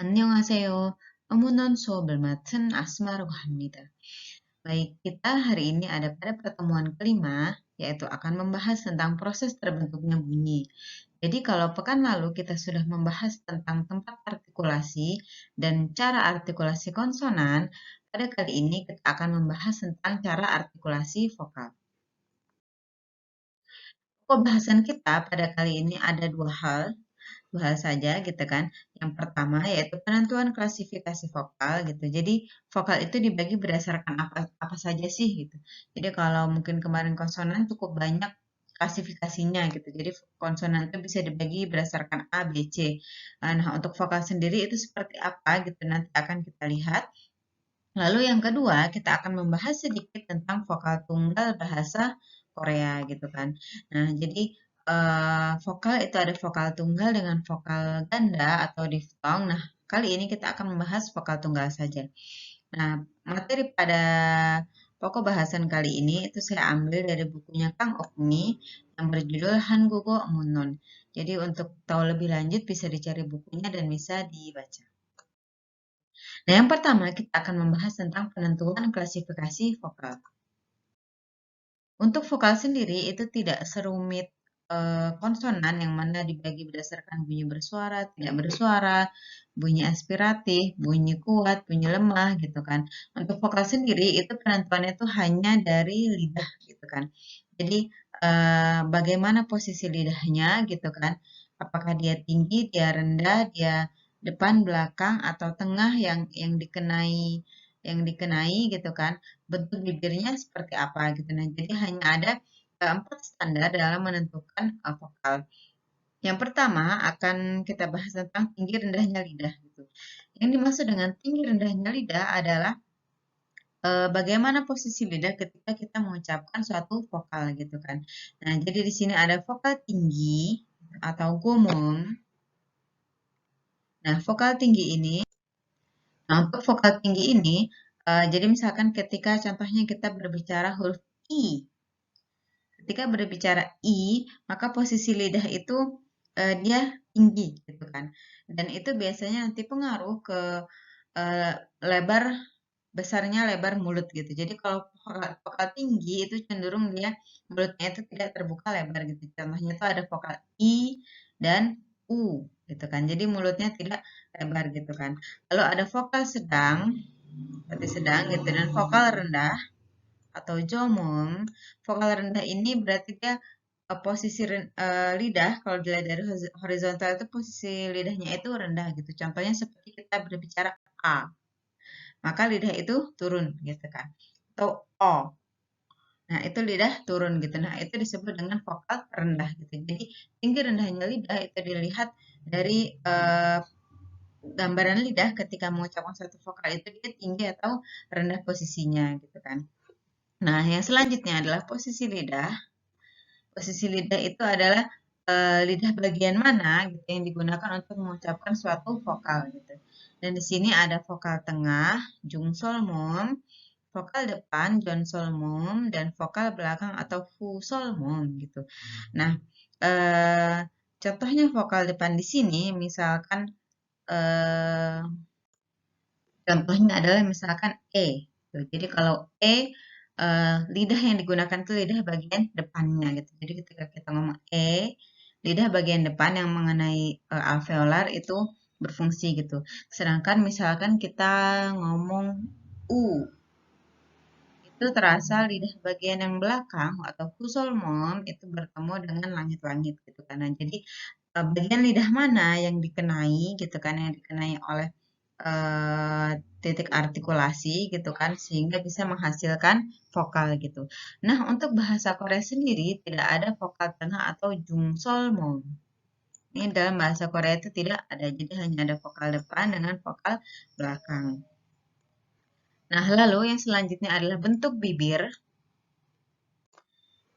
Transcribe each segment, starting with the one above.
안녕하세요. 업무는 수업을 맡은 Asma라고 합니다. Baik, kita hari ini ada pada pertemuan kelima, yaitu akan membahas tentang proses terbentuknya bunyi. Jadi kalau pekan lalu kita sudah membahas tentang tempat artikulasi dan cara artikulasi konsonan, pada kali ini kita akan membahas tentang cara artikulasi vokal. Pembahasan kita pada kali ini ada dua hal saja gitu kan. Yang pertama yaitu penentuan klasifikasi vokal gitu. Jadi vokal itu dibagi berdasarkan apa saja sih gitu. Jadi kalau mungkin kemarin konsonan cukup banyak klasifikasinya gitu. Jadi konsonan itu bisa dibagi berdasarkan A, B, C. Nah, untuk vokal sendiri itu seperti apa gitu nanti akan kita lihat. Lalu yang kedua, kita akan membahas sedikit tentang vokal tunggal bahasa Korea gitu kan. Nah, jadi vokal itu ada vokal tunggal dengan vokal ganda atau diftong. Nah, kali ini kita akan membahas vokal tunggal saja. Nah, materi pada pokok bahasan kali ini itu saya ambil dari bukunya Kang Okni yang berjudul Hangugo Munon. Jadi untuk tahu lebih lanjut bisa dicari bukunya dan bisa dibaca. Nah, yang pertama kita akan membahas tentang penentuan klasifikasi vokal. Untuk vokal sendiri itu tidak serumit konsonan yang mana dibagi berdasarkan bunyi bersuara, tidak bersuara, bunyi aspiratif, bunyi kuat, bunyi lemah gitu kan. Untuk vokal sendiri itu penentuannya itu hanya dari lidah gitu kan. Jadi bagaimana posisi lidahnya gitu kan. Apakah dia tinggi, dia rendah, dia depan, belakang atau tengah yang dikenai gitu kan, bentuk bibirnya seperti apa gitu. Nah, jadi hanya ada 4 standar dalam menentukan vokal. Yang pertama akan kita bahas tentang tinggi rendahnya lidah gitu. Yang dimaksud dengan tinggi rendahnya lidah adalah bagaimana posisi lidah ketika kita mengucapkan suatu vokal gitu kan. Nah, jadi di sini ada vokal tinggi atau gomong. Nah, vokal tinggi ini, nah untuk vokal tinggi ini, jadi misalkan ketika contohnya kita berbicara huruf I. Ketika berbicara I, maka posisi lidah itu dia tinggi gitu kan. Dan itu biasanya nanti pengaruh ke eh, lebar besarnya lebar mulut gitu. Jadi kalau vokal tinggi itu cenderung dia mulutnya itu tidak terbuka lebar gitu. Contohnya itu ada vokal I dan U gitu kan. Jadi mulutnya tidak lebar gitu kan. Lalu ada vokal sedang, seperti sedang gitu dan vokal rendah atau jomong. Vokal rendah ini berarti dia posisi lidah kalau dilihat dari horizontal itu posisi lidahnya itu rendah gitu. Contohnya seperti kita berbicara A, maka lidah itu turun gitu kan. Atau O. Nah, itu lidah turun gitu. Nah, itu disebut dengan vokal rendah gitu. Jadi, tinggi rendahnya lidah itu dilihat dari gambaran lidah ketika mengucapkan satu vokal itu dia tinggi atau rendah posisinya gitu kan. Nah, yang selanjutnya adalah posisi lidah. Posisi lidah itu adalah lidah bagian mana gitu yang digunakan untuk mengucapkan suatu vokal gitu. Dan di sini ada vokal tengah, jungsolmum, vokal depan, jonsolmum, dan vokal belakang atau fusolmum gitu. Nah, contohnya vokal depan di sini, misalkan eh, contohnya adalah misalkan E. Tuh, jadi kalau E, lidah yang digunakan itu lidah bagian depannya gitu. Jadi ketika kita ngomong E, lidah bagian depan yang mengenai alveolar itu berfungsi gitu. Sedangkan misalkan kita ngomong U, itu terasa lidah bagian yang belakang atau fusolmon itu bertemu dengan langit-langit gitu kan. Nah, jadi bagian lidah mana yang dikenai gitu kan, yang dikenai oleh eh, titik artikulasi gitu kan, sehingga bisa menghasilkan vokal gitu. Nah, untuk bahasa Korea sendiri tidak ada vokal tengah atau jungsolmon. Ini dalam bahasa Korea itu tidak ada, jadi hanya ada vokal depan dengan vokal belakang. Nah, lalu yang selanjutnya adalah bentuk bibir.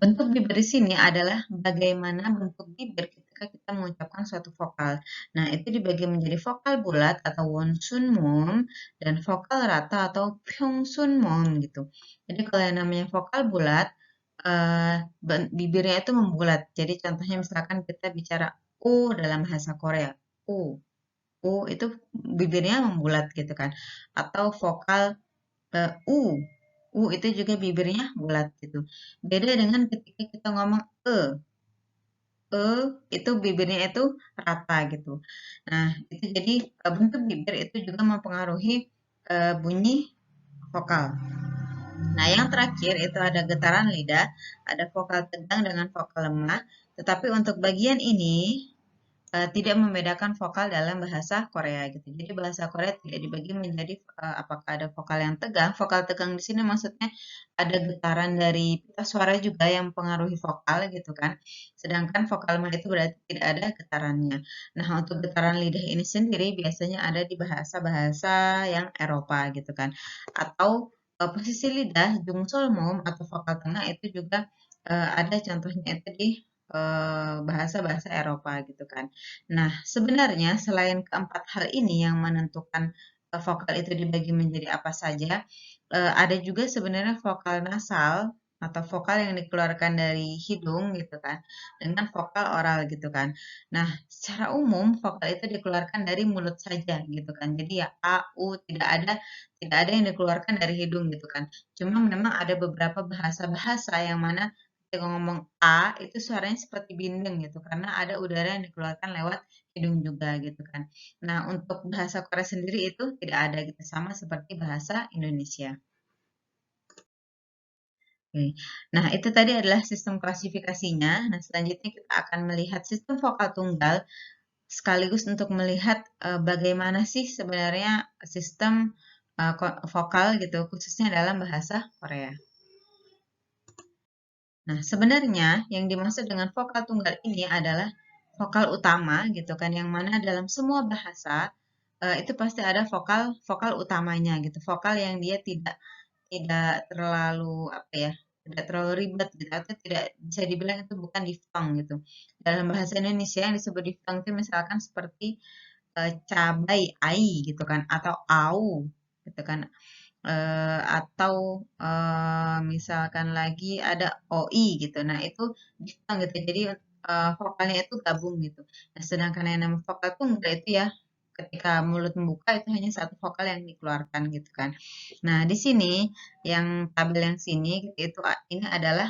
Bentuk bibir di sini adalah bagaimana bentuk bibir ketika kita mengucapkan suatu vokal. Nah, itu dibagi menjadi vokal bulat atau wonsunmum dan vokal rata atau pyongsunmum gitu. Jadi kalau yang namanya vokal bulat, eh, bibirnya itu membulat. Jadi contohnya misalkan kita bicara U dalam bahasa Korea, U. U itu bibirnya membulat gitu kan. Atau vokal U. U itu juga bibirnya bulat gitu. Beda dengan ketika kita ngomong E. E itu bibirnya itu rata gitu. Nah, itu jadi bentuk bibir itu juga mempengaruhi bunyi vokal. Nah, yang terakhir itu ada getaran lidah, ada vokal tegang dengan vokal lemah. Tetapi untuk bagian ini tidak membedakan vokal dalam bahasa Korea gitu. Jadi bahasa Korea tidak dibagi menjadi apakah ada vokal yang tegang. Vokal tegang di sini maksudnya ada getaran dari pita suara juga yang mempengaruhi vokal gitu kan. Sedangkan vokal lemah itu berarti tidak ada getarannya. Nah, untuk getaran lidah ini sendiri biasanya ada di bahasa-bahasa yang Eropa gitu kan. Atau posisi lidah jungsolmum atau vokal tengah itu juga ada contohnya itu di bahasa-bahasa Eropa gitu kan. Nah, sebenarnya selain keempat hal ini yang menentukan vokal itu dibagi menjadi apa saja, ada juga sebenarnya vokal nasal atau vokal yang dikeluarkan dari hidung gitu kan, dengan vokal oral gitu kan. Nah, secara umum vokal itu dikeluarkan dari mulut saja gitu kan. Jadi ya A, U tidak ada yang dikeluarkan dari hidung gitu kan. Cuma memang ada beberapa bahasa-bahasa yang mana ketika ngomong A itu suaranya seperti bindeng gitu karena ada udara yang dikeluarkan lewat hidung juga gitu kan. Nah, untuk bahasa Korea sendiri itu tidak ada gitu sama seperti bahasa Indonesia. Oke. Nah, itu tadi adalah sistem klasifikasinya. Nah, selanjutnya kita akan melihat sistem vokal tunggal sekaligus untuk melihat bagaimana sih sebenarnya sistem vokal gitu khususnya dalam bahasa Korea. Nah, sebenarnya yang dimaksud dengan vokal tunggal ini adalah vokal utama gitu kan, yang mana dalam semua bahasa itu pasti ada vokal vokal utamanya gitu, vokal yang dia tidak tidak terlalu apa ya, tidak terlalu ribet gitu, atau tidak bisa dibilang itu bukan diftong gitu. Dalam bahasa Indonesia yang disebut diftong itu misalkan seperti cabai, ai gitu kan, atau au gitu kan. Atau misalkan lagi ada OI gitu. Nah, itu diphthong gitu. Jadi vokalnya itu gabung gitu. Nah, sedangkan yang namanya vokal tunggal itu ya ketika mulut membuka itu hanya satu vokal yang dikeluarkan gitu kan. Nah, di sini yang tabel yang sini gitu, itu ini adalah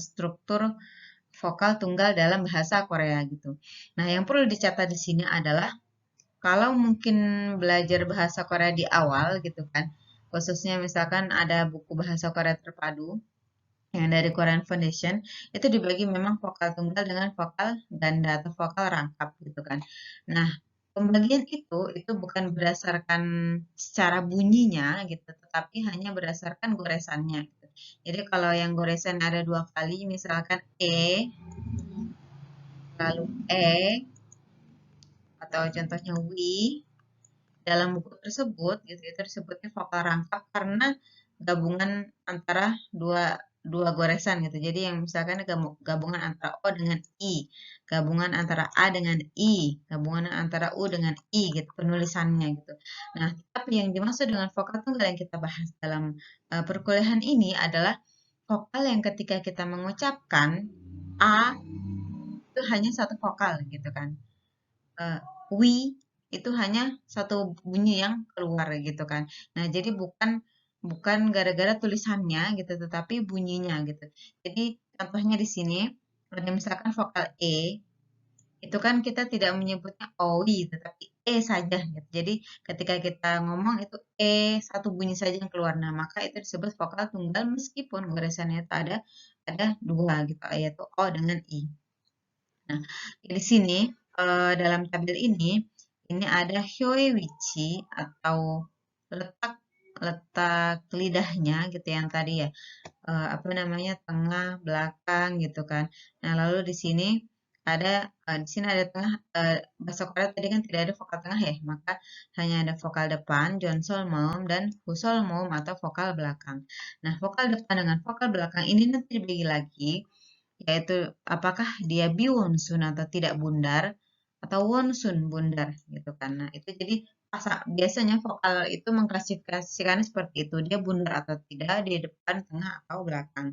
struktur vokal tunggal dalam bahasa Korea gitu. Nah, yang perlu dicatat di sini adalah kalau mungkin belajar bahasa Korea di awal gitu kan, khususnya misalkan ada buku bahasa Korea terpadu yang dari Korean Foundation, itu dibagi memang vokal tunggal dengan vokal ganda atau vokal rangkap gitu kan. Nah, pembagian itu bukan berdasarkan secara bunyinya gitu, tetapi hanya berdasarkan goresannya gitu. Jadi kalau yang goresan ada dua kali, misalkan lalu atau contohnya wi, dalam buku tersebut gitu itu disebutnya vokal rangkap karena gabungan antara dua dua goresan gitu. Jadi yang misalkan gabungan antara O dengan I, gabungan antara A dengan I, gabungan antara U dengan I gitu penulisannya gitu. Nah, tapi yang dimaksud dengan vokal tunggal yang kita bahas dalam perkuliahan ini adalah vokal yang ketika kita mengucapkan A itu hanya satu vokal gitu kan. Eee, wi itu hanya satu bunyi yang keluar gitu kan. Nah, jadi bukan bukan gara-gara tulisannya gitu, tetapi bunyinya gitu. Jadi contohnya di sini ada misalkan vokal itu kan kita tidak menyebutnya owi, tetapi saja gitu. Jadi ketika kita ngomong itu satu bunyi saja yang keluar. Nah, maka itu disebut vokal tunggal meskipun goresannya itu ada dua gitu, yaitu o dengan i. Nah, di sini dalam tabel ini ada Hyoewichi atau letak letak lidahnya gitu yang tadi ya, apa namanya tengah, belakang gitu kan. Nah, lalu di sini di sini ada tengah, bahasa Korea tadi kan tidak ada vokal tengah ya, maka hanya ada vokal depan, Jeonseolmum dan Huseolmum atau vokal belakang. Nah, vokal depan dengan vokal belakang ini nanti dibagi lagi yaitu apakah dia biwonsun atau tidak bundar atau wonsun bundar gitu kan. Nah, itu jadi biasanya vokal itu mengklasifikasikan seperti itu, dia bundar atau tidak, di depan, tengah atau belakang.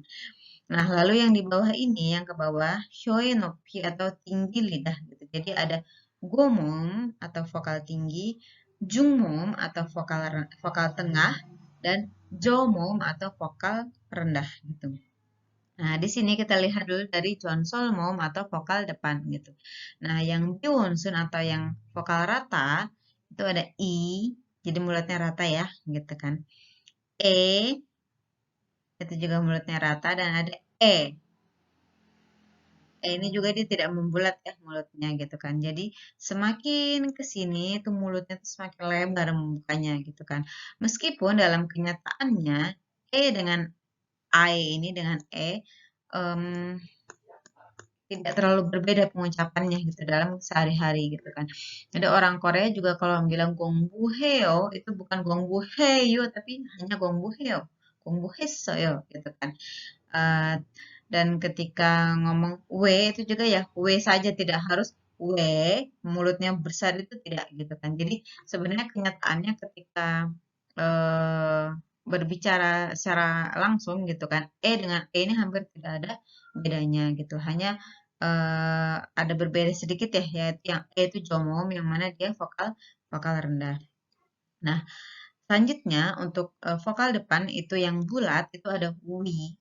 Nah, lalu yang di bawah ini, yang ke bawah, shoinopi atau tinggi lidah gitu. Jadi ada gomom atau vokal tinggi, jungmom atau vokal tengah, dan jomom atau vokal rendah gitu. Nah, di sini kita lihat dulu dari jonsolmom atau vokal depan gitu. Nah, yang biwonsun atau yang vokal rata itu ada i, jadi mulutnya rata ya, gitu kan. E, itu juga mulutnya rata dan ada e. Ini juga dia tidak membulat ya mulutnya gitu kan. Jadi semakin ke sini itu mulutnya tuh semakin lebar membukanya gitu kan. Meskipun dalam kenyataannya e dengan ini dengan em, tidak terlalu berbeda pengucapannya gitu dalam sehari-hari gitu kan. Ada orang Korea juga kalau bilang gongbuheo itu bukan gongbuheyo tapi hanya gongbuheo, gongbuhesoyo gitu kan. Eh, dan ketika ngomong W itu juga ya W saja tidak harus W mulutnya besar itu tidak gitu kan. Jadi sebenarnya kenyataannya ketika eh, berbicara secara langsung gitu kan dengan ini hampir tidak ada bedanya gitu. Hanya ada berbeda sedikit ya yaitu yang itu jomom yang mana dia vokal vokal rendah. Nah, selanjutnya untuk vokal depan itu yang bulat itu ada wi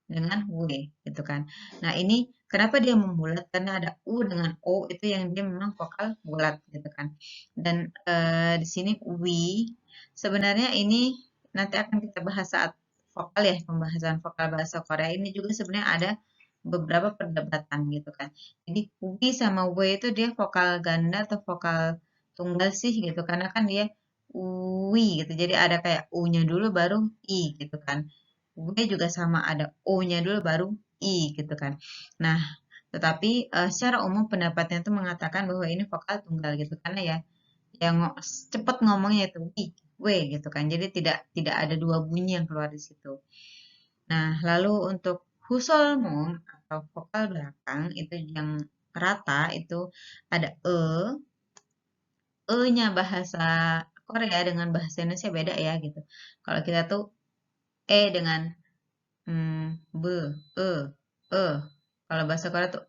dengan w gitu kan. Nah, ini kenapa dia membulat? Karena ada u dengan o itu yang dia memang vokal bulat gitu kan. Dan di sini wi sebenarnya ini nanti akan kita bahas saat vokal ya, pembahasan vokal bahasa Korea ini juga sebenarnya ada beberapa perdebatan gitu kan. Jadi wi sama w itu dia vokal ganda atau vokal tunggal sih gitu karena kan dia wi gitu. Jadi ada kayak u-nya dulu baru i gitu kan. W juga sama ada o-nya dulu baru i gitu kan. Nah, tetapi secara umum pendapatnya itu mengatakan bahwa ini vokal tunggal gitu karena ya yang cepat ngomongnya itu w gitu kan. Jadi tidak tidak ada dua bunyi yang keluar di situ. Nah, lalu untuk husolmum atau vokal belakang itu yang rata itu ada E-nya bahasa Korea dengan bahasa Indonesia beda ya gitu. Kalau kita tuh dengan be, e. Kalau bahasa Korea tuh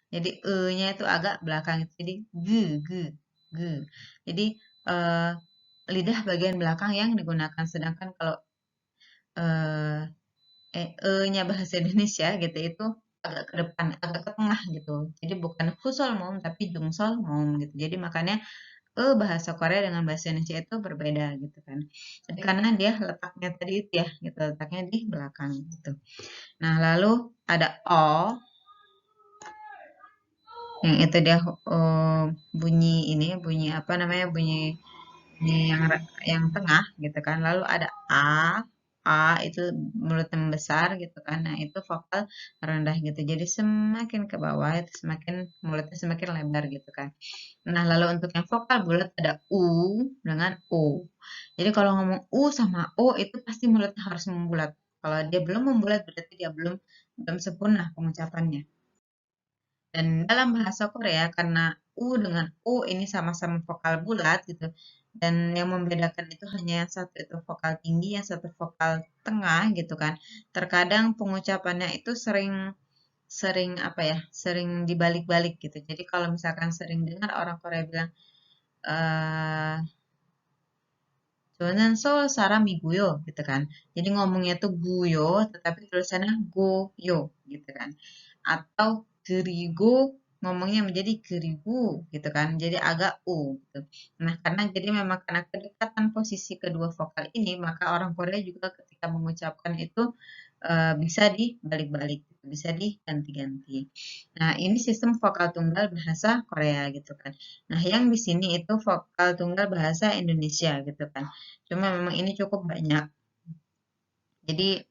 Jadi E-nya itu agak belakang itu jadi g. Jadi eh, lidah bagian belakang yang digunakan. Sedangkan kalau eh, E-nya bahasa Indonesia gitu itu agak ke depan, agak ke tengah gitu. Jadi bukan husolmum tapi jungsolmum gitu. Jadi makanya bahasa Korea dengan bahasa Indonesia itu berbeda gitu kan. Jadi karena dia letaknya tadi itu ya, gitu, letaknya di belakang gitu. Nah, lalu ada O yang itu dia bunyi ini, bunyi apa namanya? Bunyi yang tengah gitu kan. Lalu ada A itu mulut membesar gitu kan. Nah, itu vokal rendah gitu. Jadi semakin ke bawah itu semakin mulutnya semakin lebar gitu kan. Nah, lalu untuk yang vokal bulat ada U dengan O. Jadi kalau ngomong U sama O itu pasti mulutnya harus membulat. Kalau dia belum membulat berarti dia belum belum sempurna pengucapannya. Dan dalam bahasa Korea karena U dengan U ini sama-sama vokal bulat gitu. Dan yang membedakan itu hanya yang satu itu vokal tinggi, yang satu vokal tengah gitu kan. Terkadang pengucapannya itu sering sering apa ya? Sering dibalik-balik gitu. Jadi kalau misalkan sering dengar orang Korea bilang eh 저는 서울 사람이고요 gitu kan. Jadi ngomongnya tuh guyo tetapi tulisannya goyo gitu kan. Atau gerigo ngomongnya menjadi gerigu gitu kan. Jadi agak u gitu. Nah, karena jadi memang karena kedekatan posisi kedua vokal ini maka orang Korea juga ketika mengucapkan itu bisa dibalik-balik, gitu, bisa diganti-ganti. Nah, ini sistem vokal tunggal bahasa Korea gitu kan. Nah, yang di sini itu vokal tunggal bahasa Indonesia gitu kan. Cuma memang ini cukup banyak. Jadi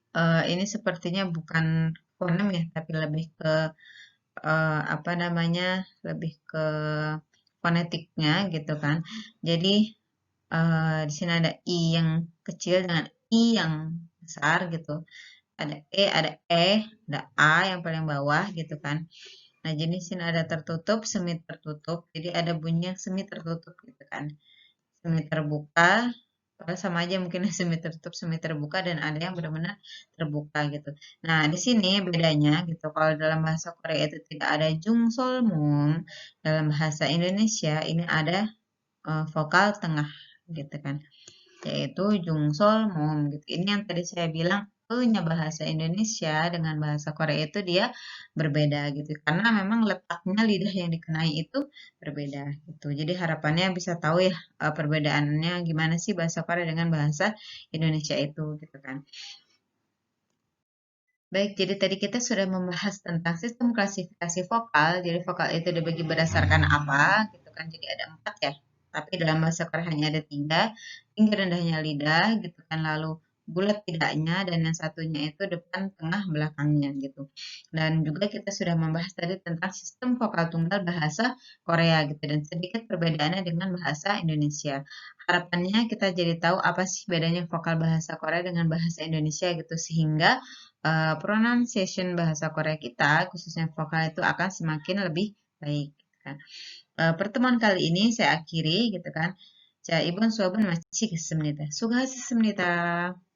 ini sepertinya bukan fonem ya, tapi lebih ke apa namanya, lebih ke fonetiknya gitu kan. Jadi di sini ada i yang kecil dengan i yang besar gitu. Ada ada a yang paling bawah gitu kan. Nah, jenis sini ada tertutup, semi tertutup. Jadi ada bunyi yang semi tertutup gitu kan. Semi terbuka, sama aja mungkin semi tertutup, semi terbuka, dan ada yang benar-benar terbuka gitu. Nah, di sini bedanya gitu. Kalau dalam bahasa Korea itu tidak ada jung sol mum, dalam bahasa Indonesia ini ada vokal tengah gitu kan, yaitu jung sol mum gitu. Ini yang tadi saya bilang punya bahasa Indonesia dengan bahasa Korea itu dia berbeda gitu, karena memang letaknya lidah yang dikenai itu berbeda gitu. Jadi harapannya bisa tahu ya perbedaannya gimana sih bahasa Korea dengan bahasa Indonesia itu gitu kan. Baik, jadi tadi kita sudah membahas tentang sistem klasifikasi vokal. Jadi vokal itu dibagi berdasarkan apa gitu kan. Jadi ada 4 ya. Tapi dalam bahasa Korea hanya ada 3. Tinggi rendahnya lidah gitu kan. Lalu bulat tidaknya, dan yang satunya itu depan, tengah, belakangnya gitu. Dan juga kita sudah membahas tadi tentang sistem vokal tunggal bahasa Korea gitu. Dan sedikit perbedaannya dengan bahasa Indonesia. Harapannya kita jadi tahu apa sih bedanya vokal bahasa Korea dengan bahasa Indonesia gitu. Sehingga pronunciation bahasa Korea kita, khususnya vokal itu akan semakin lebih baik. Gitu kan. Pertemuan kali ini saya akhiri gitu kan. 자, 이번 수업은 마치겠습니다. 수고하셨습니다.